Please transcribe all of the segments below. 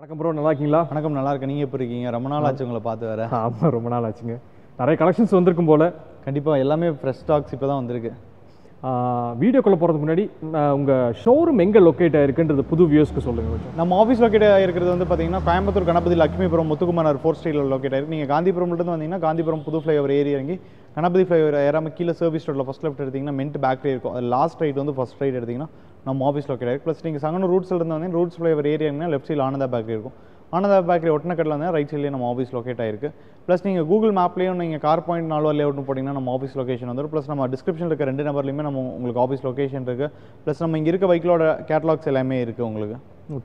வணக்கம் ப்ரோ, நல்லா இருக்கீங்களா? வணக்கம், நல்லா இருக்கேன். நீங்கள் எப்படி இருக்கீங்க? ரொம்ப நாள் ஆச்சு உங்களை பார்த்து வர. ஆமாம், ரொம்ப நாள் ஆச்சுங்க. நிறைய கலெக்ஷன்ஸ் வந்திருக்கும் போல். கண்டிப்பாக எல்லாமே ஃப்ரெஷ் ஸ்டாக்ஸ் இப்போ தான் வந்திருக்கு. வீடியோக்குள்ளே போகிறதுக்கு முன்னாடி உங்கள் ஷோரூம் எங்கே லொக்கேட் ஆகிருக்குன்றது புது வியூஸ்க்கு சொல்லுங்கள் கொஞ்சம். நம்ம ஆஃபீஸ் லொக்கேட் ஆகிருக்கிறது வந்து பார்த்தீங்கன்னா கோயம்புத்தூர் கணபதி லட்சுமிபுரம் முத்துக்குமார் 4th ஸ்ட்ரீட்டில் லொக்கேட் ஆயிருக்கு. நீங்கள் காந்திபுரம்லேருந்து வந்தீங்கன்னா காந்திபுரம் புது ஃப்ளைஓவர் ஏறி இறங்கி கணபதி ஃப்ளைஓவர் ஏறாமல் கீழே சர்வீஸ் ரோட்டில் ஃபஸ்ட் லெஃப்ட் எடுத்திங்கன்னா மென்ட் பேக்கரி இருக்கும். அது லாஸ்ட் ரைட் வந்து ஃபஸ்ட் ரைட் எடுத்திங்கன்னா நம்ம ஆஃபீஸ் லொக்கேட் ஆயிருக்கு. ப்ளஸ் நீங்கள் சங்கனூர் ரூட்ஸில் இருந்து வந்தீங்கன்னா ரூட்ஸ் ஃப்ளைஓவர் ஏறி இறங்கினா லெஃப்ட் சைடில் ஆனந்தா பேக்கரி இருக்கும். ஆனந்தா பேக்கரி ஒட்டனக்கடலில் வந்து ரைட் சைட்லேயே நம்ம ஆஃபீஸ் லொக்கேட் ஆயிருக்கு. ப்ளஸ் நீங்கள் கூகுள் மேப்லேயும் நீங்கள் கார் பாயிண்ட் 4 லேஅவுட்னு போட்டிங்கன்னா நம்ம ஆஃபீஸ் லொக்கேஷன் வந்துடும். ப்ளஸ் நம்ம டிஸ்கிரிப்ஷன் இருக்க 2 நம்பர்லையுமே நம்ம உங்களுக்கு ஆஃபீஸ் லொக்கேஷன் இருக்குது. ப்ளஸ் நம்ம இங்கே இருக்க பைக்கிலோட கேட்லாக்ஸ் எல்லாமே இருக்குது. உங்களுக்கு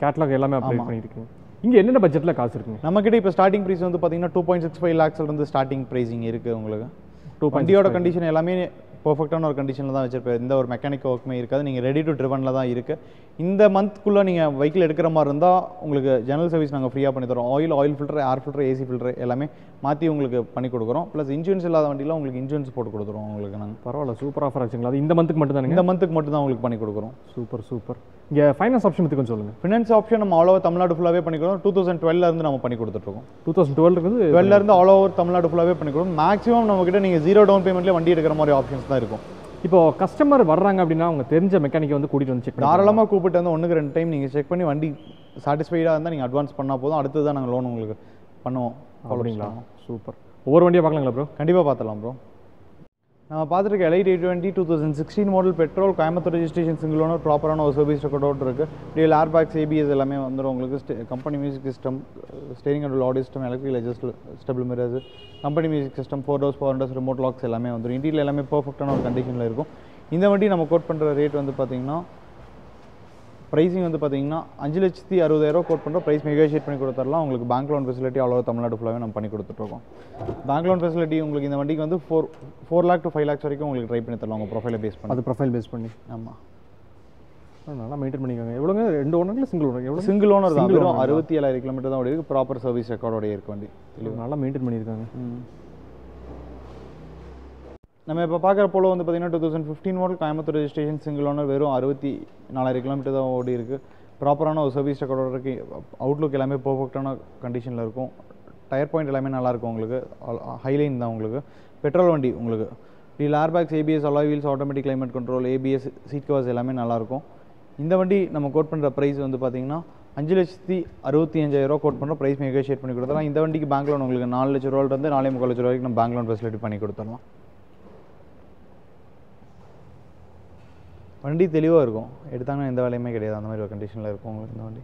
கேட்லாக் எல்லாமே அப்டேட் பண்ணியிருக்கீங்க. இங்கே என்னென்ன பட்ஜெட்டில் காசு இருக்குங்க? நம்மக்கிட்ட இப்போ ஸ்டார்டிங் ப்ரைஸ் வந்து பார்த்தீங்கன்னா 2.65 lakhs ஸ்டார்டிங் ப்ரைஸிங் இருக்குது. உங்களுக்கு வண்டியோட கண்டிஷன் எல்லாமே பர்ஃபெக்டான ஒரு கண்டிஷனில் தான் வச்சிருப்பேன். எந்த ஒரு மெக்கானிக் ஒர்க்குமே இருக்காது. நீங்கள் ரெடி டு ட்ரிவனில் தான் இருக்குது. இந்த மந்த்க்குள்ளே நீங்கள் வெஹிக்கிள் எடுக்கிற மாதிரி இருந்தால் உங்களுக்கு ஜெனரல் சர்வீஸ் நாங்கள் ஃப்ரீயாக பண்ணி தரோம். Oil filter, air filter, AC filter எல்லாமே மாற்றி உங்களுக்கு பண்ணி கொடுக்குறோம். ப்ளஸ் இன்சூரன்ஸ் இல்லாத வண்டியில் உங்களுக்கு இன்சூரன்ஸ் போட்டு கொடுத்துருவோம். உங்களுக்கு நாங்கள் பரவாயில்ல, சூப்பர் ஆஃபர் ஆச்சுங்களா? அது இந்த மந்த்துக்கு மட்டும் தானே? இந்த மந்த்துக்கு மட்டும் தான் உங்களுக்கு பண்ணி கொடுக்குறோம். சூப்பர். இங்கே ஃபைனான்ஸ் ஆப்ஷன் பற்றி கொஞ்சம் சொல்லுங்கள். ஃபினான்ஸ் ஆப்ஷன் நம்ம ஆல் ஓவர் தமிழ்நாடு ஃபுல்லாகவே பண்ணி கொடுக்குறோம். 2012 நம்ம பண்ணி கொடுத்துட்ருக்கோம். 2012 ஆல் ஓவர் தமிழ்நாடு ஃபுல்லாகவே பண்ணி கொடுக்குறோம். மேக்ஸிமம் நம்மக்கிட்ட நீங்கள் 0 டவுன் பேமெண்ட்லேயே வண்டி எடுக்கிற மாதிரி ஆப்ஷன்ஸ் தான் இருக்கும். இப்போ கஸ்டமர் வர்றாங்க அப்படின்னா அவங்க தெரிஞ்ச மெக்கானிக்கை வந்து கூட்டிகிட்டு வந்து செக் தாராளமாக கூப்பிட்டு வந்து 1க்கு 2 டைம் நீங்கள் செக் பண்ணி வண்டி சாட்டிஸ்ஃபைடாக இருந்தால் நீங்கள் அட்வான்ஸ் பண்ணால் போதும். அடுத்து தான் நாங்கள் லோன் உங்களுக்கு பண்ணுவோம். அப்படிங்களா? சூப்பர். ஒவ்வொரு வண்டியாக பார்க்கலாங்களா ப்ரோ? கண்டிப்பாக பார்த்துலாம் ப்ரோ. நம்ம பார்த்துருக்க elite 820 2016 model petrol, Coimbatore registration, single owner, ப்ராப்பரான ஒரு சர்வீஸ் ரெக்கார்டோடு இருக்குது. டிஎல் ஏர் பேக்ஸ், ஏபிஎஸ் எல்லாமே வந்துடும் உங்களுக்கு. Company music system, steering control, audio system, electrical adjustable mirrors, company music system, 4 doors, 4 windows, remote locks எல்லாமே வந்துடும். இன்டீரியல் எல்லாமே பர்ஃபெக்டான ஒரு கண்டிஷனில் இருக்கும். இந்த வண்டி நம்ம கோட் பண்ணுற ரேட் வந்து பார்த்தீங்கன்னா ப்ரைஸிங் வந்து பார்த்தீங்கன்னா 5,60,000 கோட் பண்ணுறோம். ப்ரைஸ் நெகோஷியேட் பண்ணி கொடுத்துடலாம். உங்களுக்கு bank loan facility all over Tamil Nadu ஃபுல்லாகவே நம்ம பண்ணி கொடுத்துட்ருக்கோம். பேங்க் லோன் ஃபெசிலிட்டி உங்களுக்கு இந்த வண்டிக்கு வந்து 4 lakh to 5 lakhs வரைக்கும் உங்களுக்கு ட்ரை பண்ணி தரலாம். உங்கள் ப்ரொஃபைலை பேஸ் பண்ணி. அது ப்ரொஃபைல் பேஸ் பண்ணி. ஆமாம், நல்லா மெயின்டைன் பண்ணிக்கோங்க. எவ்வளோங்க? 2 ஓனர் சிங்கிள் ஓனர்? எவ்வளோ? சிங்கிள் ஓனர் தான். வெறும் 67,000 கிலோமீட்டர் தான் ஓடி இருக்குது. ப்ராப்பர் சர்வீஸ் ரெக்கார்டோடைய இருக்கு வண்டி. நல்லா மெயின்டைன் பண்ணியிருக்காங்க. நம்ம இப்போ பார்க்குற போல வந்து பார்த்தீங்கன்னா 2015 model, Coimbatore registration, single owner, வெறும் 64,000 கிலோமீட்டர் தான் ஓடி இருக்குது. ப்ராப்பரான ஒரு சர்வீஸ் ரெக்கார்டோட இருக்குது. அவுட்லுக் எல்லாமே பர்ஃபெக்டான கண்டிஷனில் இருக்கும். டயர் பாயிண்ட் எல்லாமே நல்லாயிருக்கும். உங்களுக்கு ஹைலைன் தான். உங்களுக்கு பெட்ரோல் வண்டி. உங்களுக்கு dual air bags, ABS, alloy wheels, automatic climate control, ABS, seat covers எல்லாமே நல்லாயிருக்கும். இந்த வண்டி நம்ம கோட் பண்ணுற ப்ரைஸ் வந்து பார்த்தீங்கன்னா 5,65,000 கோட் பண்ணுறோம். ப்ரைஸ் நெகோஷியேட் பண்ணி கொடுத்துடலாம். இந்த வண்டிக்கு பேங்க் லோன் உங்களுக்கு 4 லட்ச ரூபாயிலிருந்து 4,45 லட்ச ரூபாய்க்கு நம்ம பேங்க் லோன் ஃபெசிலிட்டி பண்ணி கொடுத்துடலாம். வண்டி தெளிவாக இருக்கும். எடுத்தாங்கன்னா எந்த வேலையுமே கிடையாது. அந்த மாதிரி ஒரு கண்டிஷனில் இருக்கும் உங்களுக்கு இந்த வண்டி.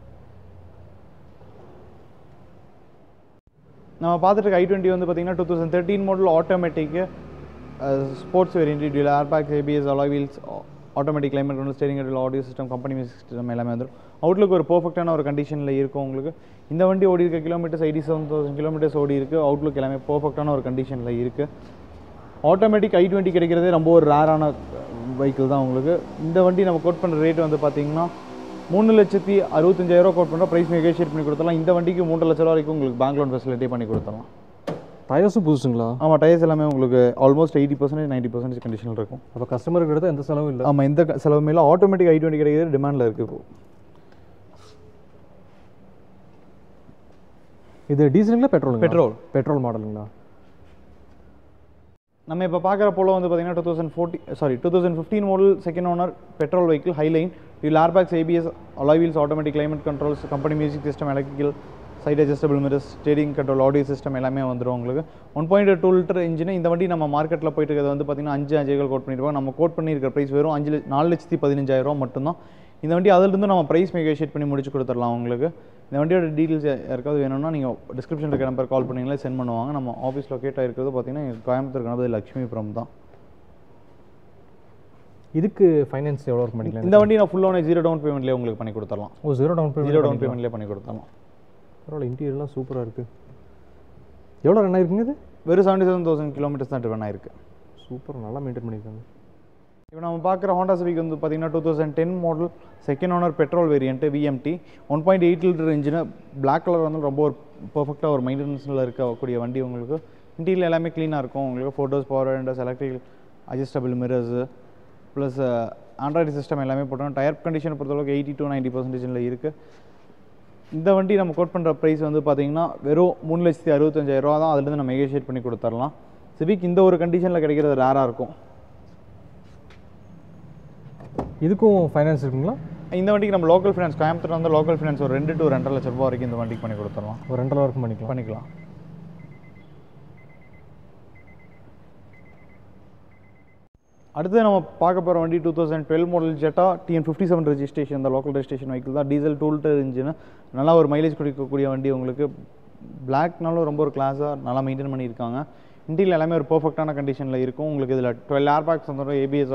நம்ம பார்த்துட்டு i20 வந்து பார்த்தீங்கன்னா 2013 model, automatic, sports variant, dual air bags, ABS, alloy wheels, automatic climate control, steering control, audio system, company music system எல்லாமே வந்துடும். அவுட்லுக் ஒரு பர்ஃபெக்டான ஒரு கண்டிஷனில் இருக்கும் உங்களுக்கு. இந்த வண்டி ஓடி இருக்க கிலோமீட்டர்ஸ் 87,000 கிலோமீட்டர்ஸ் ஓடி இருக்குது. அவுட்லுக் எல்லாமே பர்ஃபெக்டான ஒரு கண்டிஷனில் இருக்குது. ஆட்டோமேட்டிக் i20 கிடைக்கிறதே ரொம்ப ஒரு ரேரான வெஹிக்கிள் தான் உங்களுக்கு. இந்த வண்டி நம்ம கோட் பண்ணுற ரேட் வந்து பார்த்தீங்கன்னா 3,65,000 கோட் பண்ணுறோம். ப்ரைஸ் நெகோஷியேட் பண்ணி கொடுத்துடலாம். இந்த வண்டிக்கு 3 லட்ச ரூபா வரைக்கும் உங்களுக்கு பேங்க் லோன் ஃபெசிலிட்டி பண்ணி கொடுத்துடலாம். டயர்ஸும் புதுசுங்களா? ஆமாம், டயர்ஸ் எல்லாமே உங்களுக்கு ஆல்மோஸ்ட் 80% 90% கண்டிஷனில் இருக்கும். அப்போ கஸ்டமருக்கு எடுத்தால் எந்த செலவும் இல்லை? ஆமாம், எந்த செலவுமே இல்லை. ஆட்டோமேட்டிக் i20 கிடைக்கிறது டிமாண்டில் இருக்குது இப்போ. இது டீசலுங்களா பெட்ரோல்? பெட்ரோல் மாடலுங்களா? நம்ம இப்போ பார்க்குற போல வந்து பார்த்தீங்கன்னா 2015 model, second owner, petrol vehicle, highline, dual air bags, ABS, alloy wheels, automatic climate controls, company music system, electrical, side adjustable mirrors, steering control, audio system எல்லாமே வந்துடும் உங்களுக்கு. 1.2 லிட்டர் இன்ஜின். இந்த வண்டி நம்ம மார்க்கெட்டில் போயிட்டு இருக்கிறது வந்து பார்த்தீங்கன்னா 5,500 கோட் பண்ணியிருப்போம். நம்ம கோட் பண்ணியிருக்கிற ப்ரைஸ் வெறும் 4,15,000 மட்டும்தான். இந்த வண்டி அதிலிருந்து நம்ம ப்ரைஸ் நெகோஷியேட் பண்ணி முடிச்சு கொடுத்துடலாம் உங்களுக்கு. இந்த வண்டியோட டீட்டெயில்ஸ் யாருக்காவது வேணும்னா நீங்கள் டிஸ்கிரிப்ஷன் இருக்க நம்பர் கால் பண்ணிங்களே சென்ட் பண்ணுவாங்க. நம்ம ஆஃபீஸ் லொக்கேட் ஆகிருக்கிறது பார்த்தீங்கன்னா கோயம்புத்தூர் கணபதி லட்சுமிபுரம் தான். இதுக்கு ஃபைனான்ஸ் எவ்வளோ ஒர்க் பண்ணிக்கலாம்? இந்த வண்டி நான் ஃபுல்லான 0 டவுன் பேமெண்ட்லேயே உங்களுக்கு பண்ணி கொடுத்துடலாம். 0 டவுன் பேமெண்ட்லேயே பண்ணி கொடுத்துடலாம். பரவாயில்ல, இன்டீரியர்லாம் சூப்பராக இருக்குது. எவ்வளோ ரன் ஆகிருக்குங்க இது? வெறும் 77,000 கிலோமீட்டர்ஸ் தான் ரன் ஆயிருக்கு. சூப்பர், நல்லா மெயின்டைன் பண்ணியிருக்காங்க. இப்போ நம்ம பார்க்குற ஹோண்டா சிவிக் வந்து பார்த்தீங்கன்னா 2010 model, second owner, petrol variant, VMT, 1.8 litre engine, black colour வந்து ரொம்ப ஒரு பர்ஃபெக்டாக ஒரு மெயின்டெனன்ஸில் இருக்கக்கூடிய வண்டி உங்களுக்கு. இன்டீரியல் எல்லாமே க்ளீனாக இருக்கும் உங்களுக்கு. Photos, power Windows, electrical adjustable mirrors, plus Android system எல்லாமே போட்டோம். டயர் கண்டிஷனை பொறுத்தளவுக்கு 80 to 90% இருக்குது. இந்த வண்டி நம்ம கோட் பண்ணுற ப்ரைஸ் வந்து பார்த்தீங்கன்னா வெறும் 3,65,000 தான். அதுலேருந்து நம்ம நெகோஷியேட் பண்ணி கொடுத்துடலாம். சிவிக் இந்த ஒரு கண்டிஷனில் கிடைக்கிறது ரேராக இருக்கும். இதுக்கும் ஃபைனான்ஸ் இருக்குங்களா? இந்த வண்டிக்கு நம்ம லோக்கல் ஃபைனான்ஸ் கோயம்புத்தூர் வந்து லோக்கல் ஃபைனான்ஸ் ஒரு 2 to 2.5 லட்ச ரூபா வரைக்கும் இந்த வண்டிக்கு பண்ணி கொடுத்துடலாம். ஒரு 2.5 வரைக்கும் பண்ணிக்கலாம். அடுத்து நம்ம பார்க்க போகிற வண்டி 2012 மாடல் ஜெட்டா TN57 ரெஜிஸ்ட்ரேஷன். இந்த லோக்கல் ரெஜிஸ்ட்ரேஷன் வெஹிக்கிள் தான். டீசல் 2 லிட்டர் இன்ஜின், நல்லா ஒரு மைலேஜ் கொடுக்கக்கூடிய வண்டி உங்களுக்கு. பிளாக்னாலும் ரொம்ப ஒரு கிளாஸாக நல்லா மெயின்டைன் பண்ணியிருக்காங்க. இன்டீரியல் எல்லாமே ஒரு பர்ஃபெக்டான கண்டிஷனில் இருக்கும் உங்களுக்கு. இதில் 12 ஏர் பேக்ஸ் வந்துடும், ABS,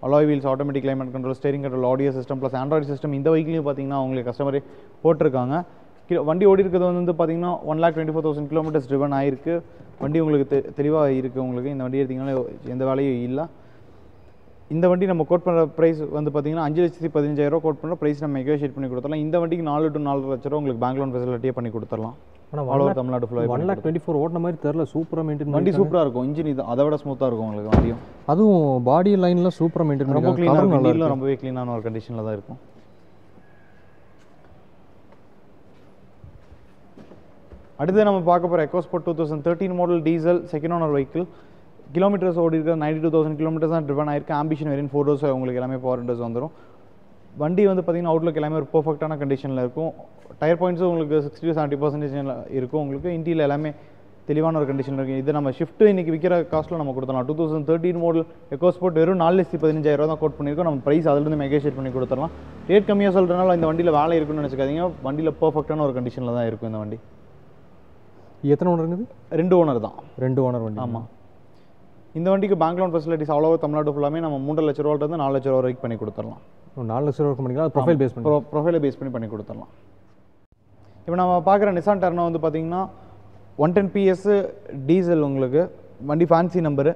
alloy wheels, automatic climate control, steering control, audio system plus Android system இந்த வெஹிக்கிளையும் பார்த்தீங்கன்னா அவங்களுக்கு கஸ்டமரே போட்டிருக்காங்க. வண்டி ஓடி இருக்கிறது வந்து பார்த்தீங்கன்னா 1,24,000 கிலோமீட்டர்ஸ் ட்ரிவன் ஆயிருக்கு. வண்டி உங்களுக்கு தெளிவாக இருக்குது உங்களுக்கு. இந்த வண்டி எடுத்திங்கன்னா எந்த வேலையும் இல்லை. இந்த வண்டி நம்ம கோட் பண்ணுற ப்ரைஸ் வந்து பார்த்தீங்கன்னா 5,15,000 கோட் பண்ணுற ப்ரைஸ் நம்ம நெகோஷியேட் பண்ணி கொடுத்துடலாம். இந்த வண்டிக்கு 4 to 4.5 லட்ச ரூபா உங்களுக்கு பேங்க் லோன் ஃபெசிலிட்டியே பண்ணி கொடுத்துடலாம். ஆனால் ஆல் ஓவர் தமிழ்நாடு ஃபுல்லாக 1,24,000 ஓட்டின மாதிரி தெரியல. சூப்பராக மெயின்டைன் வண்டி சூப்பராக இருக்கும். இன்ஜின் இது அதை விட ஸ்மூத்தாக இருக்கும் உங்களுக்கு வண்டியும். அதுவும் பாடி லைன்லாம் சூப்பராக மெயின்டைன் ரொம்ப க்ளீனாக, வண்டியில் ரொம்பவே க்ளீனான ஒரு கண்டிஷனில் தான் இருக்கும். அடுத்து நம்ம பார்க்க போகிற EcoSport 2013 model diesel second owner vehicle. Kilometres ஓடி இருக்கிற 92,000 கிலோமீட்டர்ஸ் தான் ட்ரிவன் ஆயிருக்கு. ஆம்பிஷன் வேரியன்ட் 4 டோர்ஸ் உங்களுக்கு எல்லாமே பவர் விண்டோஸ் வந்துடும். வண்டி வந்து பார்த்தீங்கன்னா அவுட்லுக் எல்லாமே ஒரு பர்ஃபெக்டான கண்டிஷனில் இருக்கும். டயர் பாயிண்ட்ஸும் உங்களுக்கு 60 to 70% இருக்கும் உங்களுக்கு. இன்டீரியல் எல்லாமே தெளிவான ஒரு கண்டிஷனில் இருக்குது. இது நம்ம ஷிஃப்ட்டு இன்றைக்கி விற்கிற காஸ்ட்டில் நம்ம கொடுத்துடலாம். 2013 மாடல் EcoSport வெறும் 4,15,000 தான் கோட் பண்ணியிருக்கோம். நம்ம ப்ரைஸ் அதிலிருந்து நெகோஷியேட் பண்ணி கொடுத்துடலாம். ரேட் கம்மியாக சொல்கிறதுனால இந்த வண்டியில் வேலை இருக்குன்னு நினச்சிக்காதீங்க. வண்டியில் பர்ஃபெக்டான ஒரு கண்டிஷனில் தான் இருக்கும் இந்த வண்டி. எத்தனை ஓனர் இருக்குது? 2 ஓனர் தான். 2 ஓனர் வண்டி. ஆமாம். இந்த வண்டிக்கு bank loan facilities all over Tamil Nadu ஃபுல்லாமே நம்ம 3 லட்ச ரூபாயிலிருந்து 4 லட்ச ரூபா வரைக்கும் பண்ணி கொடுத்துடலாம். 4 லட்ச ரூபா பண்ணிக்கலாம். ப்ரொஃபைல் பேஸ் பண்ணி ப்ரொஃபைலை பேஸ் பண்ணி கொடுத்துடலாம். இப்போ நம்ம பார்க்குற நிசான் டர்னோ வந்து பார்த்தீங்கன்னா 110 PS டீசல் உங்களுக்கு. வண்டி fancy number,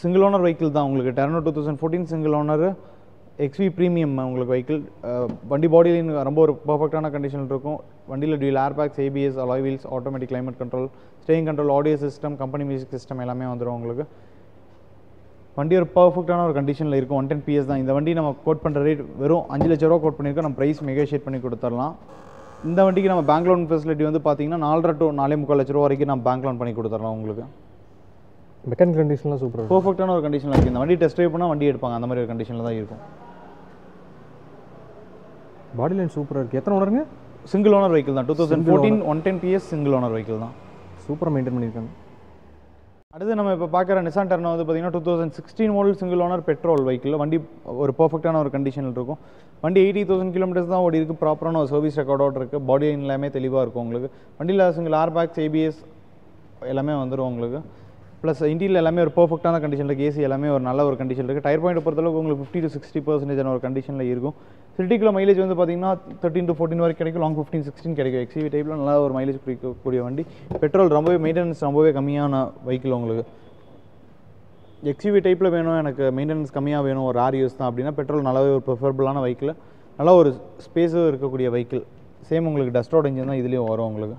single owner vehicle தான் உங்களுக்கு. டர்னோ 2014 சிங்கிள் ஓனர் XV ப்ரீமியம் உங்களுக்கு வெஹிக்கிள். வண்டி பாடியில் ரொம்ப ஒரு பர்ஃபெக்டான கண்டிஷன் இருக்கும். வண்டியில் dual air bags, ABS, alloy wheels, automatic climate control, steering control, audio system, company music system எல்லாமே வந்துடும் உங்களுக்கு. வண்டி ஒரு பர்ஃபெக்டான ஒரு கண்டிஷனில் இருக்கும். 110 PS தான். இந்த வண்டி நம்ம கோட் பண்ணுற ரேட் வெறும் 5 லட்ச ரூபா கோட் பண்ணியிருக்கோம். நம்ம ப்ரைஸ் நெகோஷியேட் பண்ணி கொடுத்துடலாம். இந்த வண்டிக்கு நம்ம பேங்க் லோன் ஃபெசிலிட்டி வந்து பார்த்தீங்கன்னா 4.5 to 4.25 லட்ச ரூபா வரைக்கும் நம்ம பேங்க் லோன் பண்ணி கொடுத்துடலாம் உங்களுக்கு. மெக்கானிக் கண்டிஷன்லாம் சூப்பராக பர்ஃபெக்டான ஒரு கண்டிஷனில் இருக்குது. இந்த வண்டி டெஸ்ட் ட்ரைவ் பண்ணால் வண்டி எடுப்பாங்க, அந்த மாதிரி ஒரு கண்டிஷனில் தான் இருக்கும். பாடி லைன் சூப்பராக இருக்குது. எத்தனை ஓனருங்க? சிங்கிள் ஓனர் வெஹிக்கிள் தான். 2014 110 PS சிங்கிள் ஓனர் வெஹிக்கிள் தான். சூப்பராக மெயின்டைன் பண்ணியிருக்காங்க. அடுத்து நம்ம இப்போ பார்க்குற நிசான் டர்னோ வந்து பார்த்தீங்கன்னா 2016 model single owner petrol vehicle. வண்டி ஒரு பர்ஃபெக்டான ஒரு கண்டிஷனில் இருக்கும். வண்டி 80,000 கிலோமீட்டர்ஸ் தான் ஓடி இருக்குது. ப்ராப்பரான ஒரு சர்வீஸ் ரெக்கார்டோடு இருக்குது. பாடி எல்லாமே தெளிவாக இருக்கும் உங்களுக்கு. வண்டியில் சிங்கிள் ஏர் பேக்ஸ், ABS எல்லாமே வந்துடும் உங்களுக்கு. ப்ளஸ் இன்டீரியல் எல்லாமே ஒரு பர்ஃபெக்டான கண்டிஷன் இருக்குது. AC எல்லாமே ஒரு நல்ல ஒரு கண்டிஷன் இருக்குது. டயர் பாயிண்ட் பொறுத்தளவுக்கு உங்களுக்கு 50 to 60% ஒரு கண்டிஷனில் இருக்கும். சிட்டிக்குள்ள மைலேஜ் வந்து பார்த்தீங்கன்னா 13 to 14 வரைக்கும் கிடைக்கும். லாங் 15, 16 கிடைக்கும். XUV டைப்பில் நல்லா ஒரு மைலேஜ் கொடுக்கக்கூடிய வண்டி. பெட்ரோல் ரொம்பவே மெயின்டெனன்ஸ் ரொம்பவே கம்மியான வெஹிக்கிள் உங்களுக்கு. XUV டைப்பில் வேணும், எனக்கு மெயின்டெனன்ஸ் கம்மியாக வேணும், ஒரு ரேர் யூஸ் தான் அப்படின்னா பெட்ரோல் நல்லாவே ஒரு ப்ரிஃபரபுளான வெஹிக்கிள். நல்லா ஒரு ஸ்பேஸும் இருக்கக்கூடிய வெஹிக்கிள். சேம் உங்களுக்கு டஸ்டோட இன்ஜின் தான் இதுலேயும் வரும் உங்களுக்கு.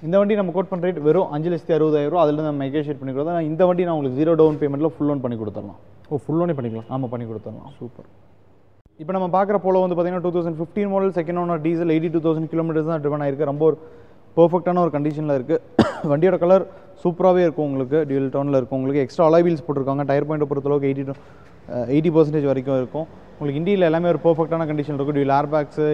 இந்த வண்டி நம்ம கோட் பண்ணுற ரேட் வெறும் 5,60,000 அதில் நம்ம நெகோஷியேட் பண்ணி கொடுத்தோம். இந்த வண்டி நான் உங்களுக்கு 0 டவுன் பேமெண்ட்டில் ஃபுல் லோன் பண்ணி கொடுத்துடலாம். ஃபுல் லோனே பண்ணிக்கலாம்? ஆமாம், பண்ணி கொடுத்துடலாம். சூப்பர். இப்போ நம்ம பார்க்குற போல வந்து பார்த்தீங்கன்னா 2015 model second owner diesel 82,000 kilometres தான் ட்ரிவன் ஆயிருக்கு. ரொம்ப ஒரு பர்ஃபெக்டான ஒரு கண்டிஷனில் இருக்குது. வண்டியோட கலர் சூப்பராகவே இருக்கும் உங்களுக்கு. டியூல் டவுனில் இருக்கும் உங்களுக்கு. எக்ஸ்ட்ரா அலாய் வீல்ஸ் போட்டிருக்காங்க. டயர் பாயிண்ட் பொறுத்தளவுக்கு 80% வரைக்கும் இருக்கும் உங்களுக்கு. இண்டியில் எல்லாமே ஒரு பர்ஃபெக்டான கண்டிஷன் இருக்கும். டியூல் ஏர் பேக்ஸு,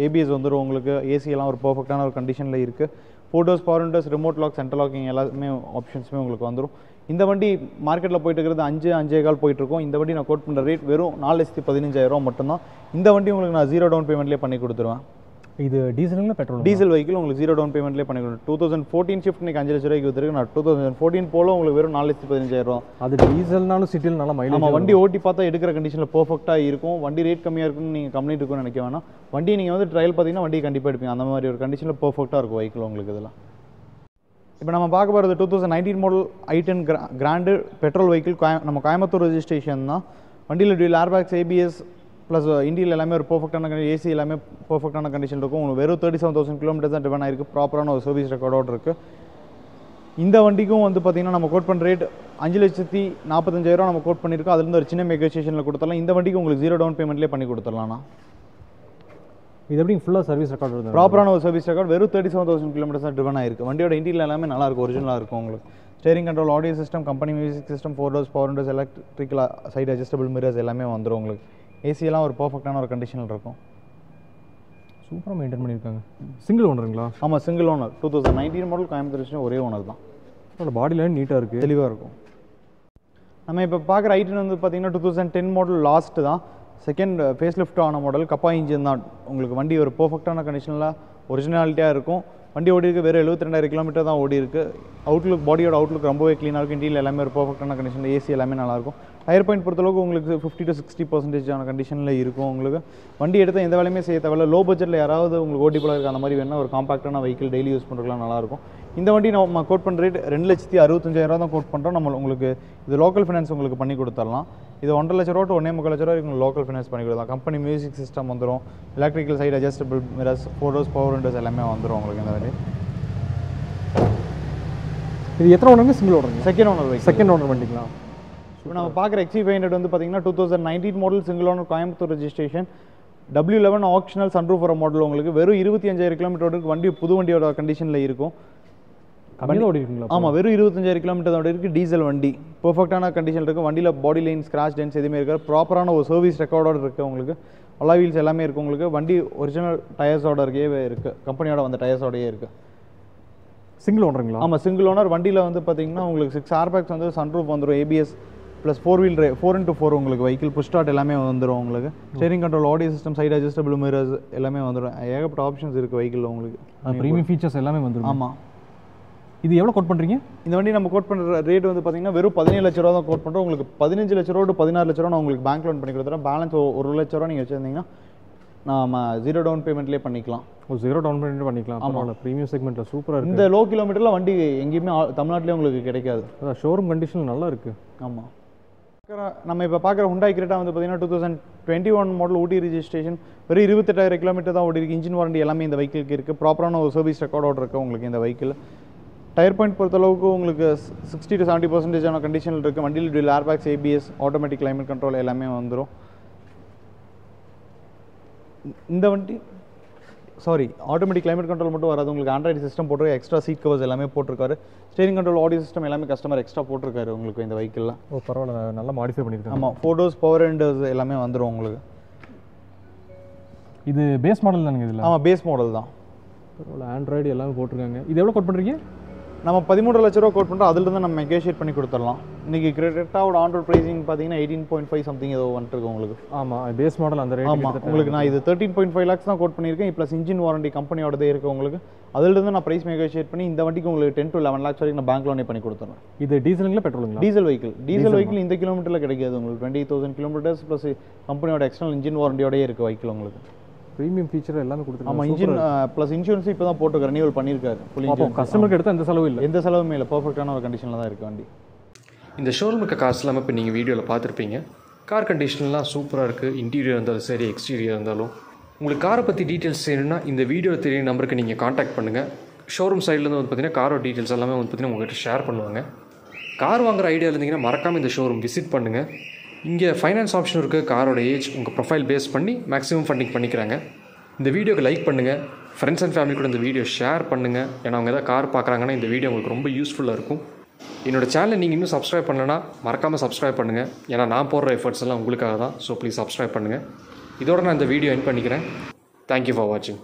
ABS வந்துடும் உங்களுக்கு. AC எல்லாம் ஒரு பர்ஃபெக்டான ஒரு கண்டிஷனில் இருக்குது. 4 doors, power windows, remote lock, central locking எல்லாமே ஆப்ஷன்ஸுமே உங்களுக்கு வந்துடும். இந்த வண்டி மார்க்கெட்டில் போயிட்டு இருக்கிறது 5,5,15 போயிட்டுருக்கோம். இந்த வண்டி நான் கோட் பண்ணுற ரேட் வெறும் 4,15,000 மட்டும்தான். இந்த வண்டி உங்களுக்கு நான் 0 டவுன் பேமெண்ட்லேயே பண்ணி கொடுத்துருவேன். இது டீசலுங்களா பெட்ரோல்? டீசல் வெஹிக்கிள் உங்களுக்கு 0 டவுன் பேமெண்ட்லேயே பண்ணி கொடுத்துருவேன். 2014 ஷிஃப்ட் இன்னைக்கு 5 லட்ச ரூபாய்க்கு வந்துருக்கு. நான் 2014 போல உங்களுக்கு வெறும் 4,15,000. அது டீசல்னாலும் சிட்டியில் நல்லா மைலேஜ். நம்ம வண்டி ஓட்டி பார்த்தா எடுக்கிற கண்டிஷனில் பர்ஃபெக்டாக இருக்கும். வண்டி ரேட் கம்மியாக இருக்குன்னு நீங்கள் கம்ப்ளைண்ட் இருக்குன்னு நினைக்க வேணாம். வண்டி நீங்கள் வந்து ட்ரையல் பார்த்தீங்கன்னா வண்டி கண்டிப்பாக எடுப்பீங்க. அந்த மாதிரி ஒரு கண்டிஷனில் பர்ஃபெக்டாக இருக்கும் வெஹிக்கிள் உங்களுக்கு. இதெல்லாம் இப்போ நம்ம பார்க்க போகிறது 2019 model i10 grand petrol vehicle. நம்ம கோயம்புத்தூர் ரெஜிஸ்ட்ரேஷன் தான். வண்டியில் dual air bags, ABS plus இண்டியில் எல்லாமே ஒரு பர்ஃபெக்டான AC எல்லாமே பர்ஃபெக்டான கண்டிஷன் இருக்கும். உங்களுக்கு வெறும் 37,000 கிலோமீட்டர்ஸ் தான் ட்ரிவன் ஆயிருக்கு. ப்ராப்பரான ஒரு சர்வீஸ் ரெக்கார்டோடு இருக்குது. இந்த வண்டிக்கும் வந்து பார்த்திங்கன்னா நம்ம கோட் பண்ணுற ரேட் 5,45,000 நம்ம கோட் பண்ணியிருக்கோம். அதுலேருந்து ஒரு சின்ன நெகோசியேஷனில் கொடுத்துடலாம். இந்த வண்டிக்கு உங்களுக்கு 0 டவுன் பேமெண்ட்லேயே பண்ணி கொடுத்துடலாம்ண்ணா. இது எப்படி ஃபுல்லாக சர்வீஸ் ரெக்கார்ட் வருது? ப்ராப்பரான ஒரு சர்வீஸ் ரெக்கார்ட். வெறும் 37,000 கிலோமீட்டர்ஸ் தான் ட்ரிவன் ஆயிருக்கு. வண்டியோட இன்டீரியர் எல்லாமே நல்லா இருக்கும், ஒரிஜினலாக இருக்கும் உங்களுக்கு. Steering control, audio system, company music system, 4 doors power Windows, electrical side adjustable mirrors எல்லாமே வந்துடும் உங்களுக்கு. ஏசியெல்லாம் ஒரு பர்ஃபெக்டான ஒரு கண்டிஷனில் இருக்கும். சூப்பராக மெயின்டைன் பண்ணியிருக்காங்க. சிங்கிள் ஓனருங்களா? ஆமாம், சிங்கிள் ஓனர். 2019 மாடல் கோயம்புத்தூர் ஒரே ஓனர் தான். அதோட பாடி லைன் நீட்டாக இருக்குது, தெளிவாக இருக்கும். நம்ம இப்போ பார்க்குற ஐட்டன் வந்து பார்த்தீங்கன்னா 2010 மாடல் லாஸ்ட்டு தான். செகண்ட் ஃபேஸ் லிஃப்ட் ஆன மாடல். கப்பா இன்ஜின் தான் உங்களுக்கு. வண்டி ஒரு பர்ஃபெக்டான கண்டிஷனில் ஒரிஜினாலிட்டியாக இருக்கும். வண்டி ஓடி இருக்குது வெறும் 72,000 கிலோமீட்டர் தான் ஓடி இருக்குது. அவுட்லுக், பாடியோட அவுட்லுக் ரொம்பவே க்ளீனாக இருக்கும். இன்டீரியல் எல்லாமே ஒரு பர்ஃபெக்டான கண்டிஷனில், ஏசி எல்லாமே நல்லாயிருக்கும். டயர் பாயிண்ட் பொறுத்தளவுக்கு உங்களுக்கு 50 to 60% கண்டிஷனில் இருக்கும் உங்களுக்கு. வண்டி எடுத்தால் எந்த வேலையுமே செய்ய தேவையில்ல. லோ பட்ஜெட்டில் யாராவது உங்களுக்கு ஓட்டி போல இருக்குது அந்த மாதிரி வேணால் ஒரு காம்பாக்டான வெஹிக்கிள் டெய்லி யூஸ் பண்ணுறதுலாம் நல்லாயிருக்கும். இந்த வண்டி நம்ம கோட் பண்ணுற ரேட் 2,65,000 தான் கோட் பண்ணுறோம். நம்ம உங்களுக்கு இது லோக்கல் ஃபினான்ஸ் உங்களுக்கு பண்ணி கொடுத்துடலாம். இது 1.5 லட்ச ரூபா to 1.25 லட்ச ரூபா உங்களுக்கு லோக்கல் ஃபினான்ஸ் பண்ணி கொடுக்கலாம். கம்பெனி மியூசிக் சிஸ்டம் வந்துடும், electrical side adjustable mirrors, 4 doors power windows எல்லாமே வந்துடும் உங்களுக்கு இந்த வண்டி. இது எத்தனை ஓனருங்க? சிங்கிள் ஓனருங்க? Second owner. செகண்ட் ஓனர் வண்டிங்களா? இப்போ நம்ம பார்க்குற XC500 வந்து பார்த்தீங்கன்னா 2019 model single owner Coimbatore registration, W11 optional sunroof வர மாடல் உங்களுக்கு. வெறும் 25,000 கிலோமீட்டர் வண்டி புது வண்டியோட கண்டிஷனில் இருக்கும். கம்மியாக ஓடி இருக்குங்களா? ஆமாம், வெறும் 25,000 கிலோமீட்டர் ஓடி இருக்குது. டீசல் வண்டி பர்ஃபெக்டான கண்டிஷனில் இருக்கும். வண்டியில் பாடி லைன், ஸ்க்ராச் டென்ஸ் எதுவுமே இருக்காது. ப்ராப்பரான ஒரு சர்வீஸ் ரெக்கார்டோடு இருக்குது உங்களுக்கு. அலாய் வீல்ஸ் எல்லாமே இருக்குது உங்களுக்கு. வண்டி ஒரிஜினல் டயர்ஸோட இருக்குது, கம்பெனியோட வந்த டயர்ஸோடையே இருக்குது. சிங்கிள் ஓனருங்களா? ஆமாம், சிங்கிள் ஓனர். வண்டியில் வந்து பார்த்தீங்கன்னா உங்களுக்கு 6 ஏர்பேக்ஸ் வந்து சன்ரூஃப் வந்துடும், ABS plus 4-wheel drive 4x4 உங்களுக்கு வெஹிக்கிள் புஷ் ஸ்டார்ட் எல்லாமே வந்துடும் உங்களுக்கு. Steering control, audio system, side adjustable mirrors எல்லாமே வந்துடும். ஏகப்பட்ட ஆப்ஷன்ஸ் இருக்குது வெஹிக்கிளில் உங்களுக்கு. ப்ரீமியம் ஃபீச்சர்ஸ் எல்லாமே வந்துடும். ஆமாம். இது எவ்வளோ கோட் பண்ணுறீங்க? இந்த வண்டி நம்ம கோட் பண்ணுற ரேட் வந்து பார்த்தீங்கன்னா வெறும் 17 லட்ச ரூபா தான் கோட் பண்ணுறோம். உங்களுக்கு 15 லட்ச ரூபா to 16 லட்ச ரூபா நான் உங்களுக்கு பேங்க் லோன் பண்ணி கொடுத்துறேன். பேலன்ஸ் 1 லட்ச ரூபா நீங்கள் வச்சுருந்தீங்கன்னா நம்ம 0 டவுன் பேமெண்ட்லேயே பண்ணிக்கலாம். 0 டவுன் பேமெண்ட் பண்ணிக்கலாம். ஆமாம், ப்ரீமியம் செக்மெண்ட்டில் சூப்பராக இருக்குது. இந்த லோ கிலோமீட்டரில் வண்டி எங்கேயுமே தமிழ்நாட்டிலே உங்களுக்கு கிடைக்காது. அதான் ஷோரூம் கண்டிஷன் நல்லா இருக்குது. ஆமாம். நம்ம இப்போ பார்க்குற Hyundai Creta வந்து பார்த்தீங்கன்னா 2021 மாடல் ஊட்டி ரெஜிஸ்ட்ரேஷன். வெறும் 28,000 கிலோமீட்டர் தான் ஓடி இருக்குது. இன்ஜின் வாரண்டி எல்லாமே இந்த வெஹிக்கிளுக்கு இருக்குது. ப்ராப்பரான ஒரு சர்வீஸ் ரெக்கார்டோடு இருக்குது உங்களுக்கு இந்த வெஹிக்கிள். டயர் பாயிண்ட் பொறுத்தளவுக்கு உங்களுக்கு 60 to 70% கண்டிஷனில் இருக்குது. வண்டியில் dual airbags, ABS, automatic climate control எல்லாமே வந்துடும். இந்த வண்டி ஆட்டோமேட்டிக் கிளைமேட் கண்ட்ரோல் மட்டும் வராது உங்களுக்கு. ஆண்ட்ராய்டு சிஸ்டம் போட்டு எக்ஸ்ட்ரா சீட் கவர்ஸ் எல்லாமே போட்டிருக்காரு. ஸ்டேரிங் கண்ட்ரோல், ஆடியோ சிஸ்டம் எல்லாமே கஸ்டமர் எக்ஸ்ட்ரா போட்டிருக்காரு உங்களுக்கு இந்த வெஹிக்கிளில். ஓ பரவாயில்ல, நல்லா மாடிஃபை பண்ணியிருக்காங்க. ஆமாம், 4 doors பவர் விண்டோஸ் எல்லாமே வந்துடும் உங்களுக்கு. இது பேஸ் மாடல் தானுங்க இதில்? ஆமாம், பேஸ் மாடல் தான். பரவாயில்ல, ஆண்ட்ராய்டு எல்லாமே போட்டிருக்காங்க. இது எவ்வளோ கோட் பண்ணுறீங்க? நம்ம 13 லட்ச ரூபா கோட் பண்ணுறோம். அதிலிருந்து நம்ம நெகோஷியேட் பண்ணி கொடுத்துடலாம். இன்றைக்கி கிரெட்டாவோட ஆன் ரோட் ப்ரைஸிங் பார்த்தீங்கன்னா 18.5 சம்திங் ஏதோ வந்துருக்கு உங்களுக்கு. ஆமாம், பேஸ் மாடல் அந்த ரேட். ஆமாம், உங்களுக்கு நான் இது 13.5 lakhs தான் கோட் பண்ணியிருக்கேன். ப்ளஸ் இன்ஜின் வாரண்டி கம்பெனியோடதே இருக்குது உங்களுக்கு. அதிலிருந்து நான் ப்ரைஸ் நெகோஷியேட் பண்ணி இந்த வண்டிக்கு உங்களுக்கு 10 to 11 lakhs வரைக்கும் நான் பேங்க் லோனே பண்ணி கொடுத்துறேன். இது டீசலுங்களா பெட்ரோலுங்களா? டீசல் வெஹிக்கிள் இந்த கிலோமீட்டரில் கிடைக்காது உங்களுக்கு. 20,000 கிலோமீட்டர்ஸ் ப்ளஸ் கம்பெனியோட எக்ஸ்டர்னல் இன்ஜின் வாரண்டியோடய இருக்குது வெஹிக்கிள் உங்களுக்கு. ப்ரீமியம் ஃபீச்சர் எல்லாமே கொடுத்துருக்காங்க. ஆமாம், இன்ஜின் ப்ளஸ் இன்சூரன்ஸ் இப்போ தான் போட்டு ரெனியூவல் பண்ணியிருக்காரு. ஃபுல் இன்ஜின் கஸ்டமருக்கு எடுத்தால் எந்த செலவும் இல்லை. எந்த செலவுமே இல்லை. பர்ஃபெக்டான ஒரு கண்டிஷனில் தான் இருக்குது வண்டி. இந்த ஷோரூம் இருக்க கார்ஸ் எல்லாமே இப்போ நீங்கள் வீடியோவில் பார்த்துருப்பீங்க. கார் கண்டிஷன்லாம் சூப்பராக இருக்குது. இன்டீரியர் இருந்தாலும் சரி, எக்ஸ்டீரியர் இருந்தாலும். உங்களுக்கு காரை பற்றி டீட்டெயில்ஸ் வேணும்னா இந்த வீடியோவில் தெரிய நம்பருக்கு நீங்கள் காண்டாக்ட் பண்ணுங்கள். ஷோரூம் சைட்லேருந்து வந்து பார்த்தீங்கன்னா காரோட டீட்டெயில்ஸ் எல்லாமே வந்து பார்த்தீங்கன்னா உங்கள்கிட்ட ஷேர் பண்ணுவாங்க. கார் வாங்குற ஐடியா இருந்தீங்கன்னா மறக்காமல் இந்த ஷோரூம் விசிட் பண்ணுங்கள். இங்கே ஃபைனான்ஸ் ஆப்ஷன் இருக்குது. காரோட ஏஜ் உங்கள் ப்ரொஃபைல் பேஸ் பண்ணி மேக்ஸிமம் ஃபண்டிங் பண்ணிக்கிறாங்க. இந்த வீடியோக்கு லைக் பண்ணுங்கள். ஃப்ரெண்ட்ஸ் அண்ட் ஃபேமிலி கூட இந்த வீடியோ ஷேர் பண்ணுங்கள். ஏன்னா அவங்க எதாவது கார் பார்க்குறாங்கன்னா இந்த வீடியோ உங்களுக்கு ரொம்ப யூஸ்ஃபுல்லாக இருக்கும். என்னோடய சேனலை நீங்கள் இன்னும் சப்ஸ்கிரைப் பண்ணலன்னா மறக்காமல் சப்ஸ்கிரைப் பண்ணுங்கள். ஏன்னா நான் போடுற எஃபர்ட்ஸ் எல்லாம் உங்களுக்காக தான். ஸோ ப்ளீஸ் சப்ஸ்கிரைப் பண்ணுங்கள். இதோட நான் இந்த வீடியோ எண்ட் பண்ணிக்கிறேன். தேங்க்யூ ஃபார் வாட்சிங்.